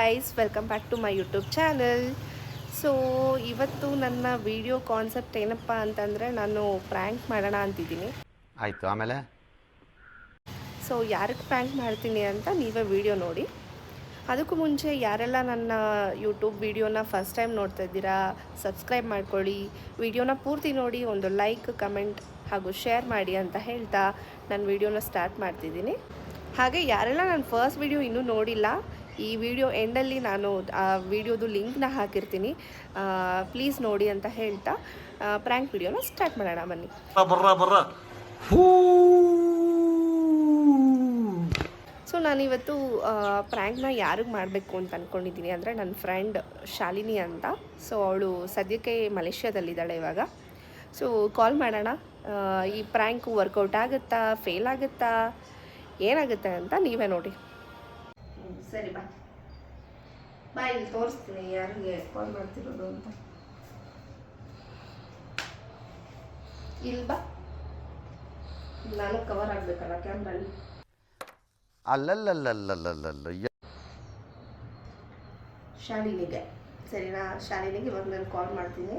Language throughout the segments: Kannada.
Guys, welcome back to my YouTube channel. So ಇವತ್ತು ನನ್ನ ವಿಡಿಯೋ ಕಾನ್ಸೆಪ್ಟ್ ಏನಪ್ಪ ಅಂತಂದರೆ, ನಾನು ಪ್ರ್ಯಾಂಕ್ ಮಾಡೋಣ ಅಂತಿದ್ದೀನಿ. ಆಯಿತು, ಆಮೇಲೆ ಸೊ ಯಾರಿಗೆ ಪ್ರ್ಯಾಂಕ್ ಮಾಡ್ತೀನಿ ಅಂತ ನೀವೇ ವಿಡಿಯೋ ನೋಡಿ. ಅದಕ್ಕೂ ಮುಂಚೆ ಯಾರೆಲ್ಲ ನನ್ನ ಯೂಟ್ಯೂಬ್ ವಿಡಿಯೋನ ಫಸ್ಟ್ ಟೈಮ್ ನೋಡ್ತಾ ಇದ್ದೀರಾ, ಸಬ್ಸ್ಕ್ರೈಬ್ ಮಾಡ್ಕೊಳ್ಳಿ, ವಿಡಿಯೋನ ಪೂರ್ತಿ ನೋಡಿ, ಒಂದು ಲೈಕ್, ಕಮೆಂಟ್ ಹಾಗೂ ಶೇರ್ ಮಾಡಿ ಅಂತ ಹೇಳ್ತಾ ನಾನು ವಿಡಿಯೋನ ಸ್ಟಾರ್ಟ್ ಮಾಡ್ತಿದ್ದೀನಿ. ಹಾಗೆ ಯಾರೆಲ್ಲ ನನ್ನ ಫಸ್ಟ್ ವಿಡಿಯೋ ಇನ್ನೂ ನೋಡಿಲ್ಲ, ಈ ವಿಡಿಯೋ ಎಂಡಲ್ಲಿ ನಾನು ಆ ವಿಡಿಯೋದು ಲಿಂಕ್ನ ಹಾಕಿರ್ತೀನಿ, ಪ್ಲೀಸ್ ನೋಡಿ ಅಂತ ಹೇಳ್ತಾ ಪ್ರ್ಯಾಂಕ್ ವಿಡಿಯೋನ ಸ್ಟಾರ್ಟ್ ಮಾಡೋಣ ಬನ್ನಿ. ಸೊ ನಾನಿವತ್ತು ಪ್ರ್ಯಾಂಕ್ನ ಯಾರಿಗೆ ಮಾಡಬೇಕು ಅಂತ ಅಂದ್ಕೊಂಡಿದ್ದೀನಿ ಅಂದರೆ, ನನ್ನ ಫ್ರೆಂಡ್ ಶಾಲಿನಿ ಅಂತ. ಸೊ ಅವಳು ಸದ್ಯಕ್ಕೆ ಮಲೇಷ್ಯಾದಲ್ಲಿದ್ದಾಳೆ ಇವಾಗ. ಸೊ ಕಾಲ್ ಮಾಡೋಣ. ಈ ಪ್ರ್ಯಾಂಕು ವರ್ಕೌಟ್ ಆಗುತ್ತಾ, ಫೇಲ್ ಆಗುತ್ತಾ, ಏನಾಗುತ್ತೆ ಅಂತ ನೀವೇ ನೋಡಿ. ಸರಿ ಬಾ ಇಲ್ಲಿ ತೋರಿಸ್ತೀನಿ ಯಾರಿಗೆ ಕಾಲ್ ಮಾಡ್ತಿರೋದು ಅಂತ. ಇಲ್ಲಿ ಬಾ, ನಾನು ಕವರ್ ಆಗಬೇಕಲ್ಲ ಕ್ಯಾಮ್ರಲ್ಲಿ. ಅಲ್ಲಲ್ಲಲ್ಲಲ್ಲಲ್ಲಲ್ಲ ಶಾಲಿನಿಗೆ ಸರಿನಾ? ಶಾಲಿನಿಗೆ ಇವಾಗ ನಾನು ಕಾಲ್ ಮಾಡ್ತೀನಿ,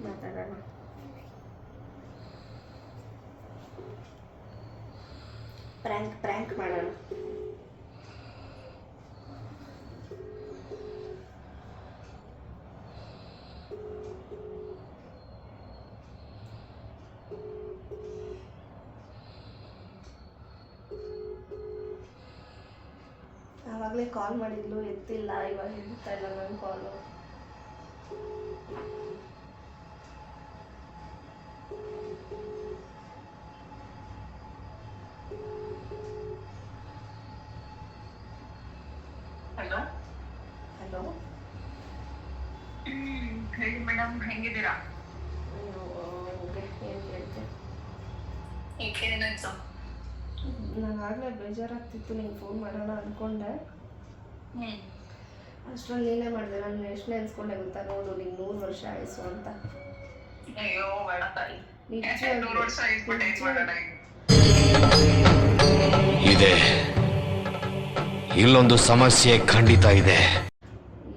ಮಾತಾಡೋಣ. ಪ್ರ್ಯಾಂಕ್ ಮಾಡೋಣ. ಆವಾಗಲೇ ಕಾಲ್ ಮಾಡಿದ್ಲು, ಎತ್ತಿಲ್ಲ. ಇವಾಗ ಎತ್ತಾ ಇಲ್ಲ ನನ್ನ ಕಾಲು. ಹಲೋ ಹಲೋ, ಹೇಳಿ ಮೇಡಮ್, ಹೆಂಗಿದ್ದೀರಾ? ಏನು ಹೇಳ್ತೆ? ಏನಾಯ್ತು? ನಾನು ಆಗಲೇ ಬೇಜಾರಾಗ್ತಿತ್ತು, ನಿಂಗೆ ಫೋನ್ ಮಾಡೋಣ ಅಂದ್ಕೊಂಡೆ. ಅಷ್ಟರಲ್ಲಿ ನೀನೇ ಮಾಡಿದೆ. ನಾನು ಎಷ್ಟು ನೆನೆಸ್ಕೊಂಡೆ ಗೊತ್ತಾ? ನೋಡು, ನಿಂಗೆ 100 ವರ್ಷ ಆಯಿಸು ಅಂತ. ಅಯ್ಯೋ ಬೇಡ ತಾಯಿ, ನಿಜ ಇದೆ, ಇಲ್ಲೊಂದು ಸಮಸ್ಯೆ ಖಂಡಿತ ಇದೆ.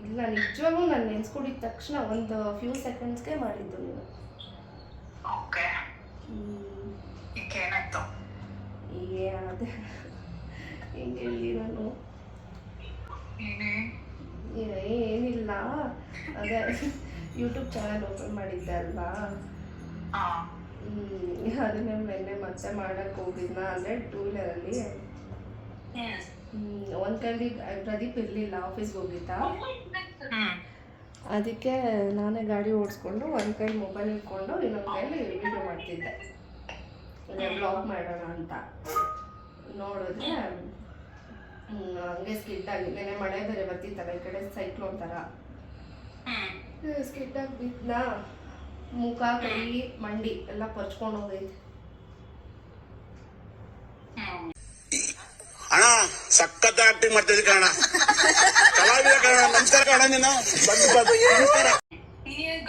ಇಲ್ಲ, ನಿಜವಾಗ್ಲೂ ನಾನು ನೆನೆಸ್ಕೊಂಡಿದ್ದ ತಕ್ಷಣ ಒಂದು ಫ್ಯೂ ಸೆಕೆಂಡ್ಸ್ಗೆ ಮಾಡಿದ್ದು ನೀನು. ಓಕೆ, ಏನಾಯ್ತು? ಅದೇ ಹೆಂಗೆ ಹೇಳಿ ನಾನು? ಏನಿಲ್ಲ, ಅದೇ ಯೂಟ್ಯೂಬ್ ಚಾನಲ್ ಓಪನ್ ಮಾಡಿದ್ದೆ ಅಲ್ವಾ, ಅದನ್ನೇ ನೆನ್ನೆ ಮತ್ತೆ ಮಾಡಕ್ಕೆ ಹೋಗಿದ್ನ. ಅಂದರೆ 2 ವೀಲರಲ್ಲಿ ಒಂದು ಕೈಲಿ ಪ್ರದೀಪ್ ಇರಲಿಲ್ಲ, ಆಫೀಸ್ಗೆ ಹೋಗಿದ್ದ. ಅದಕ್ಕೆ ನಾನೇ ಗಾಡಿ ಓಡಿಸ್ಕೊಂಡು ಒಂದು ಕೈ ಮೊಬೈಲ್ ಇಟ್ಕೊಂಡು ಇನ್ನೊಂದು ಕೈಲಿ ವಿಡಿಯೋ ಮಾಡ್ತಿದ್ದೆ, ಬ್ಲಾಗ್ ಮಾಡೋಣ ಅಂತ. ನೋಡಿದ್ರೆ ಹಂಗೆ ಸ್ಕಿಡ್ ಆಗಿ, ನೆನೆ ಮಳೆ ಬೇರೆ ಬರ್ತಿತ್ತಲ್ಲ, ಈ ಕಡೆ ಸೈಕ್ಲೋನ್ ಥರ ಸ್ಕಿಡ್ ಆಗಿ ಬಿದ್ದ. ಮುಖ, ಕೈ, ಮಂಡಿ ಎಲ್ಲ ಪರ್ಚ್ಕೊಂಡು ಹೋಗೈತೆ. ಅಣ್ಣ ಸಖತ್ ಆಕ್ಟಿಂಗ್ ಮಾಡ್ತಿದ್ದೆ ಕಣ, ಕಲಾವಿದ ಕಣ. ನಮಸ್ಕಾರ ಕಣ, ನೀನು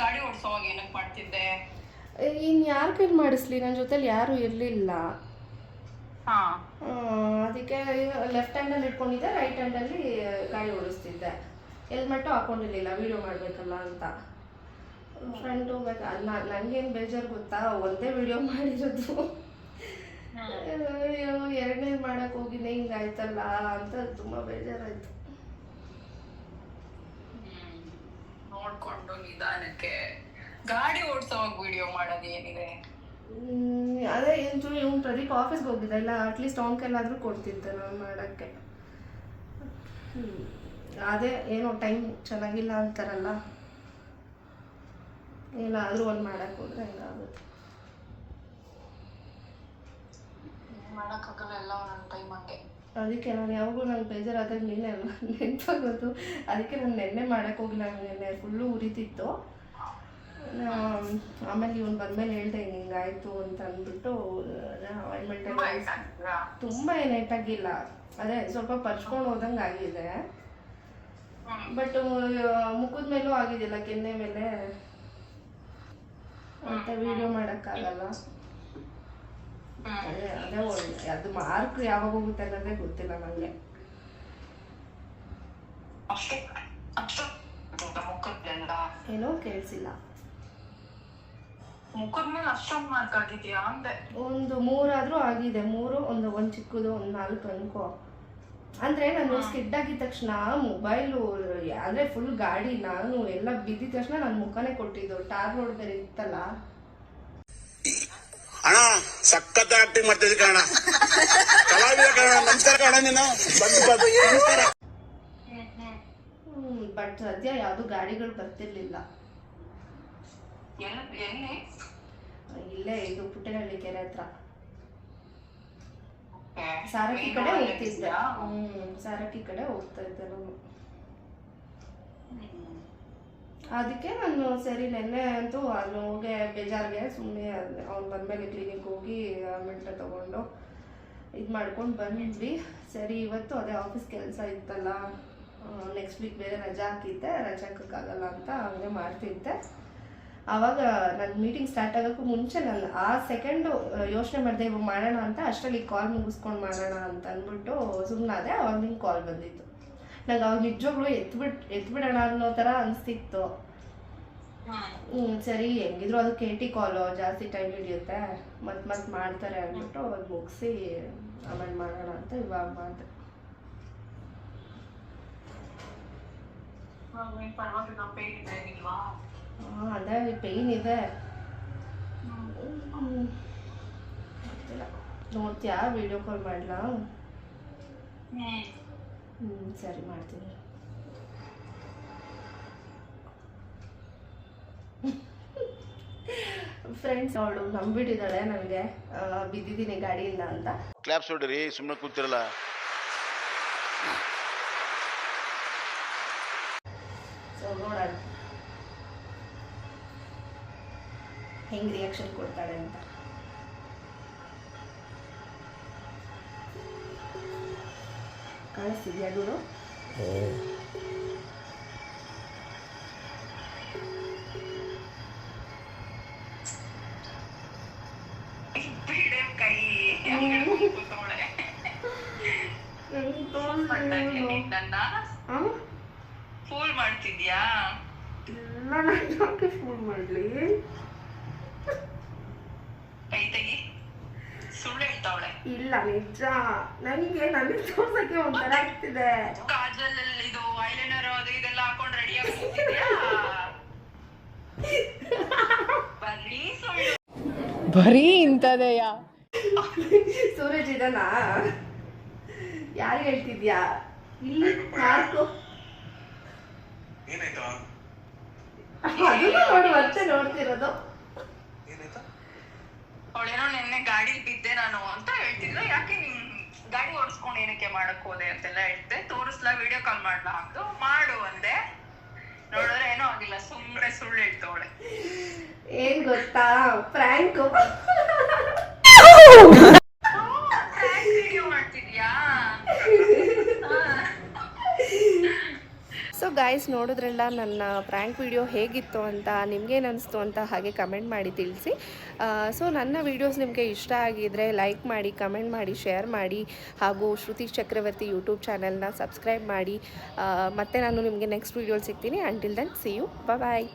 ಗಾಡಿ ಓಡಿಸೋವಾಗ ಏನಕ್ಕೆ ಮಾಡ್ತಿದ್ದೆ? ಇನ್ಯಾರ ಕೈಲಿ ಮಾಡಿಸ್ಲಿ, ನನ್ನ ಜೊತೆಲಿ ಯಾರೂ ಇರಲಿಲ್ಲ. ಅದಕ್ಕೆ ಲೆಫ್ಟ್ ಹ್ಯಾಂಡಲ್ಲಿ ಇಟ್ಕೊಂಡಿದ್ದೆ, ರೈಟ್ ಹ್ಯಾಂಡಲ್ಲಿ ಗಾಡಿ ಓಡಿಸ್ತಿದ್ದೆ. ಹೆಲ್ಮೆಟ್ಟು ಹಾಕೊಂಡಿರ್ಲಿಲ್ಲ, ವೀಡಿಯೋ ಮಾಡಬೇಕಲ್ಲ ಅಂತ. ಫ್ರಂಟ್ ಹೋಗ್ಬೇಕು. ನನಗೇನು ಬೇಜಾರು ಗೊತ್ತಾ, ಒಂದೇ ವಿಡಿಯೋ ಮಾಡಿರೋದು, ಎರಡನೇ ಮಾಡಕ್ಕೆ ಹೋಗಿದ್ದೆ, ಹಿಂಗಾಯ್ತಲ್ಲ ಅಂತ ತುಂಬ ಬೇಜಾರಾಯ್ತು. ನೋಡ್ಕೊಂಡು ನಿಧಾನಕ್ಕೆ ಗಾಡಿ ಓಡಿಸೋವಾಗ ವಿಡಿಯೋ ಮಾಡೋದು ಏನಿದೆ? ಅದೇ ಇವ್ನು ಪ್ರದೀಪ್ ಆಫೀಸ್ಗೆ ಹೋಗಿದ್ದ, ಇಲ್ಲ ಅಟ್ಲೀಸ್ಟ್ ಅವ್ನ ಕೈಲಾದರೂ ಕೊಡ್ತಿದ್ದೆ ನಾನು ಮಾಡೋಕ್ಕೆ. ಅದೇ ಏನೋ ಟೈಮ್ ಚೆನ್ನಾಗಿಲ್ಲ ಅಂತಾರಲ್ಲ, ಏನಾದರೂ ಒಂದು ಮಾಡೋಕ್ಕೆ ಹೋದ್ರೆ ಹಿಂಗಾಗುತ್ತೆ. ಮಾಡೋಕ್ಕಾಗಲ್ಲ, ಎಲ್ಲ ಒಂದೊಂದು ಟೈಮ್ ಹಂಗೆ. ಅದಕ್ಕೆ ನಾನು ಯಾವಾಗೂ ನಂಗೆ ಬೇಜಾರಾದಾಗ ನೀನೇ ಅಲ್ಲ ನೆನಪಾಗೋದು. ಅದಕ್ಕೆ ನಾನು ನೆನ್ನೆ ಮಾಡೋಕ್ಕೆ ಹೋಗಿಲ್ಲ, ನೆನ್ನೆ ಫುಲ್ಲು ಉರಿತಿತ್ತು. ಆಮೇಲೆ ಇವನು ಬಂದಮೇಲೆ ಹೇಳ್ದೆ ಹಿಂಗಾಯ್ತು ಅಂತ ಅಂದ್ಬಿಟ್ಟು, ಆಯಿಂಟ್ಮೆಂಟ್ ತುಂಬ ಏನಾಯ್ತಾಗಿಲ್ಲ, ಅದೇ ಸ್ವಲ್ಪ ಪರ್ಚ್ಕೊಂಡು ಹೋದಂಗೆ ಆಗಿದೆ. ಬಟ್ ಮುಖದ ಮೇಲೂ ಆಗಿದೆಯಲ್ಲ, ಕೆನ್ನೆ ಮೇಲೆ, ಮತ್ತೆ ವಿಡಿಯೋ ಮಾಡೋಕ್ಕಾಗಲ್ಲ. ಅದೇ ಅದು ಮಾರ್ಕ್ ಯಾವಾಗ ಹೋಗುತ್ತೆ ಅನ್ನೋದೇ ಗೊತ್ತಿಲ್ಲ ನನಗೆ. ಅಷ್ಟು ಅಷ್ಟು ಮುಖದ್ಲೆಲ್ಲ ಏನೋ ಕೇಳಿಸಿಲ್ಲ. ಮುಖದ ಮೇಲೆ ಅಷ್ಟೊಂದು ಮಾರ್ಕ್ ಆಗಿದ್ಯಾ ಅಂದೆ. ಒಂದು 3 ಆದ್ರೂ ಆಗಿದೆ. 3 ಒಂದು ಚಿಕ್ಕದು ಒಂದು 4 ಅನ್ಕೋ. ಅಂದ್ರೆ ನಾನು ಸ್ಕಿಡ್ ಆಗಿದ ತಕ್ಷಣ ಮೊಬೈಲು ಅಂದ್ರೆ ಫುಲ್ ಗಾಡಿ ನಾನು ಎಲ್ಲ ಬಿದ್ದಿದ ತಕ್ಷಣ ನನ್ನ ಮುಖನೇ ಕೊಟ್ಟಿದ್ದು. ಟಾರ್ ರೋಡ್ ಬೇರೆ ಇತ್ತಲ್ಲ. ಅಣ್ಣ ಸಖತ್ ಆಕ್ಟಿಂಗ್ ಮಾಡ್ತಿದ್ದೆ ಕಣ, ಕಲಾವಿದ ಕಣ. ನಮಸ್ಕಾರ ಕಣ, ನೀನು ನಮಸ್ಕಾರ. ಬಟ್ ಸದ್ಯ ಯಾವ್ದು ಗಾಡಿಗಳು ಬರ್ತಿರ್ಲಿಲ್ಲ. ಎಲ್ಲಿ ಇಲ್ಲೇ ಇದು ಪುಟ್ಟನಹಳ್ಳಿ ಕೆರೆ ಹತ್ರ ಸಾರಕ್ಕಿ ಕಡೆ ಹೋಗ್ತಿದ್ದೆ. ಸಾರಕ್ಕಿ ಕಡೆ ಹೋಗ್ತಾ ಇದ್ದೆ ನಾನು. ಅದಕ್ಕೆ ನಾನು ಸರಿ ನೆನ್ನೆ ಅಂತೂ ಅಲ್ಲಿ ಹೋಗಿ ಬೇಜಾರಿಗೆ ಸುಮ್ಮನೆ ಅವ್ನು ಬಂದಮೇಲೆ ಕ್ಲಿನಿಕ್ ಹೋಗಿ ಮೆಂಟ್ಲ ತಗೊಂಡು ಇದು ಮಾಡ್ಕೊಂಡು ಬಂದ್ವಿ. ಸರಿ ಇವತ್ತು ಅದೇ ಆಫೀಸ್ ಕೆಲಸ ಇತ್ತಲ್ಲ, ನೆಕ್ಸ್ಟ್ ವೀಕ್ ಬೇರೆ ರಜಾ ಹಾಕಿದ್ದೆ, ರಜಾ ಹಾಕೋಕ್ಕಾಗಲ್ಲ ಅಂತ ಹಂಗೆ ಮಾಡ್ತಿದ್ದೆ. ಆವಾಗ ನನ್ನ ಮೀಟಿಂಗ್ ಸ್ಟಾರ್ಟ್ ಆಗೋಕ್ಕೂ ಮುಂಚೆ ನಾನು ಆ ಸೆಕೆಂಡು ಯೋಚನೆ ಮಾಡಿದೆ ಇವಾಗ ಮಾಡೋಣ ಅಂತ. ಅಷ್ಟರಲ್ಲಿ ಕಾಲ್ ಮುಗಿಸ್ಕೊಂಡು ಮಾಡೋಣ ಅಂತ ಅಂದ್ಬಿಟ್ಟು ಸುಮ್ಮನಾದೆ. ಅವಾಗ ನಿಂಗೆ ಕಾಲ್ ಬಂದಿತ್ತು. ನಂಗೆ ಅವಾಗ ನಿಜವಾಗ್ಲೂ ಎತ್ಬಿಡೋಣ ಅನ್ನೋ ಥರ ಅನಿಸ್ತಿತ್ತು. ಸರಿ ಹೆಂಗಿದ್ರು ಅದು KT ಕಾಲು ಜಾಸ್ತಿ ಟೈಮ್ ಹಿಡಿಯುತ್ತೆ, ಮತ್ತೆ ಮಾಡ್ತಾರೆ ಅಂದ್ಬಿಟ್ಟು ಅದು ಮುಗಿಸಿ ಆಮೇಲೆ ಮಾಡೋಣ ಅಂತ ಇವಾಗ ಮಾಡಿದೆ. ಅದೇ ಪೇಯ್ನ್ ಇದೆ. ಗೊತ್ತಿಲ್ಲ, ನೋಡ್ತೀಯಾ? ವಿಡಿಯೋ ಕಾಲ್ ಮಾಡಲಾ? ಸರಿ ಮಾಡ್ತೀನಿ. ಫ್ರೆಂಡ್ಸ್ ಅವಳು ನಂಬಿಟ್ಟಿದ್ದಾಳೆ ನನಗೆ ಬಿದ್ದಿದ್ದೀನಿ ಗಾಡಿಯಿಂದ ಅಂತ. ಕ್ಲಾಪ್ಸ್ ಹೊಡ್ರಿ, ಸುಮ್ಮನೆ ಕೂತಿರಲ್ಲ. ಸೊ ನೋಡೋಣ ಹೆಂಗ್ ರಿಯಾಕ್ಷನ್ ಕೊಡ್ತಾಳೆ ಅಂತ. ಕಾಣಿಸ್ತಿದ್ಯಾ ಗುರು? ಫೂಲ್ ಮಾಡ್ತಿದ್ಯಾ? ಇಲ್ಲ, ನಾನು ಯಾಕೆ ಫೋನ್ ಮಾಡಲಿ? ಕೈ ತೆಗಿ. ಸುಳ್ಳು ಹೇಳ್ತಾವಳೆ. ಇಲ್ಲ ನಿಜ, ನನಗೆ ತೋರ್ಸಕ್ಕೆ ಒಂಥರ ಆಗ್ತಿದೆ. ಕಾಜಲ್ ಇದು ಐಲೈನರ್ ಅದು ಇದೆಲ್ಲ ಹಾಕೊಂಡು ರೆಡಿ ಆಗಿ ಕೂತಿದ್ಯಾ? ಬರೀ ಸುಳ್ಳು, ಬರೀ ಇಂಥದೆಯ. ಸೂರಜ್ ಇದನಾ? ಯಾರು ಹೇಳ್ತಿದ್ಯಾ? ಇಲ್ಲಿ ಮಾರ್ಕು ಅದನ್ನು ನೋಡಿ ಮತ್ತೆ ನೋಡ್ತಿರೋದು. ಅವಳೇನೋ ನಿನ್ನೆ ಗಾಡಿ ಬಿದ್ದೆ ನಾನು ಅಂತ ಹೇಳ್ತಿದ್ಲು. ಯಾಕೆ ನಿನ್ ಗಾಡಿ ಓಡಿಸ್ಕೊಂಡು ಏನಕ್ಕೆ ಮಾಡಕ್ ಹೋದೆ ಅಂತೆಲ್ಲ ಹೇಳ್ತೆ. ತೋರಿಸ್ಲಾ, ವಿಡಿಯೋ ಕಾಲ್ ಮಾಡ್ಲಾ ಅಂದು ಮಾಡು ಅಂದೆ. ನೋಡಿದ್ರೆ ಏನೋ ಆಗಿಲ್ಲ, ಸುಮ್ಮನೆ ಸುಳ್ಳು ಹೇಳ್ತವಳೆ. ಏನ್ ಗೊತ್ತಾ, ಫ್ರ್ಯಾಂಕ್ ವಿಡಿಯೋ ಮಾಡ್ತಿದ್ಯಾ? ಸೊ ಗಾಯ್ಸ್, ನೋಡಿದ್ರಲ್ಲ ನನ್ನ ಪ್ರ್ಯಾಂಕ್ ವಿಡಿಯೋ ಹೇಗಿತ್ತು ಅಂತ, ನಿಮ್ಗೇನು ಅನಿಸ್ತು ಅಂತ ಹಾಗೆ ಕಮೆಂಟ್ ಮಾಡಿ ತಿಳಿಸಿ. ಸೊ ನನ್ನ ವೀಡಿಯೋಸ್ ನಿಮಗೆ ಇಷ್ಟ ಆಗಿದ್ರೆ ಲೈಕ್ ಮಾಡಿ, ಕಮೆಂಟ್ ಮಾಡಿ, ಶೇರ್ ಮಾಡಿ, ಹಾಗೂ ಶ್ರುತಿ ಚಕ್ರವರ್ತಿ ಯೂಟ್ಯೂಬ್ ಚಾನಲ್ನ ಸಬ್ಸ್ಕ್ರೈಬ್ ಮಾಡಿ. ಮತ್ತು ನಾನು ನಿಮಗೆ ನೆಕ್ಸ್ಟ್ ವೀಡಿಯೋಲಿ ಸಿಗ್ತೀನಿ. Until then see you, bye.